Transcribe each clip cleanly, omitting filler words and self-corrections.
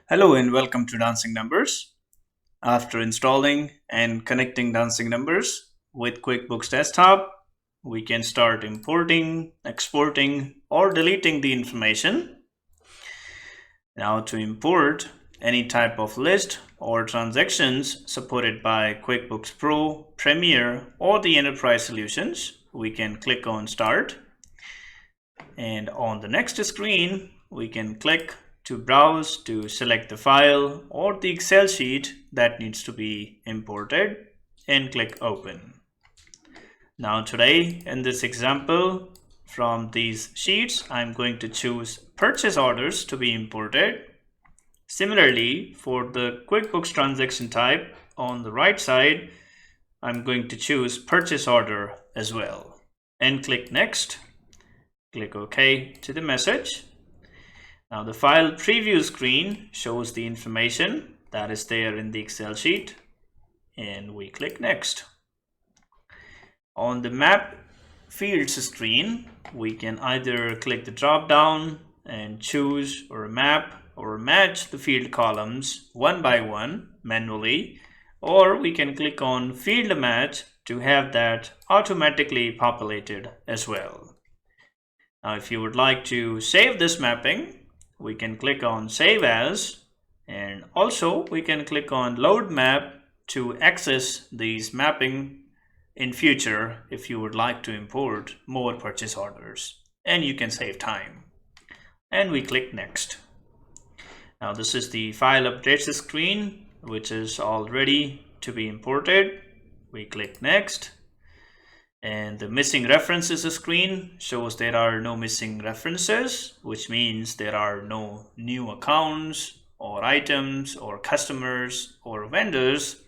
Hello and welcome to Dancing Numbers. After installing and connecting Dancing Numbers with QuickBooks Desktop, we can start importing, exporting, or deleting the information. Now, to import any type of list or transactions supported by QuickBooks Pro, Premier, or the Enterprise Solutions, we can click on Start. And on the next screen, we can click to browse to select the file or the Excel sheet that needs to be imported and click Open. Now today in this example from these sheets, I'm going to choose purchase orders to be imported. Similarly, for the QuickBooks transaction type on the right side, I'm going to choose purchase order as well and click Next. Click OK to the message. Now the file preview screen shows the information that is there in the Excel sheet, and we click Next. On the map fields screen, we can either click the drop down and choose or map or match the field columns one by one manually, or we can click on field match to have that automatically populated as well. Now if you would like to save this mapping, we can click on Save As, and also we can click on Load Map to access these mapping in future if you would like to import more purchase orders, and you can save time. And we click Next. Now this is the file updates screen, which is all ready to be imported. We click Next. And the missing references screen shows there are no missing references, which means there are no new accounts or items or customers or vendors.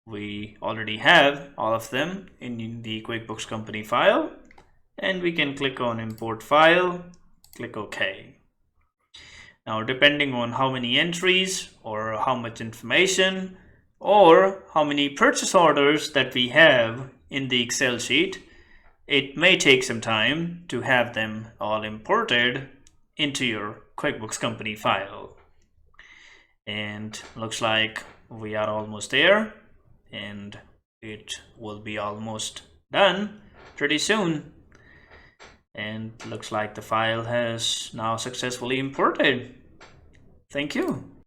We already have all of them in the QuickBooks company file, and we can click on Import File, click OK. Now, depending on how many entries or how much information or how many purchase orders that we have in the Excel sheet, it may take some time to have them all imported into your QuickBooks company file. And looks like we are almost there, and it will be almost done pretty soon. And looks like the file has now successfully imported. Thank you.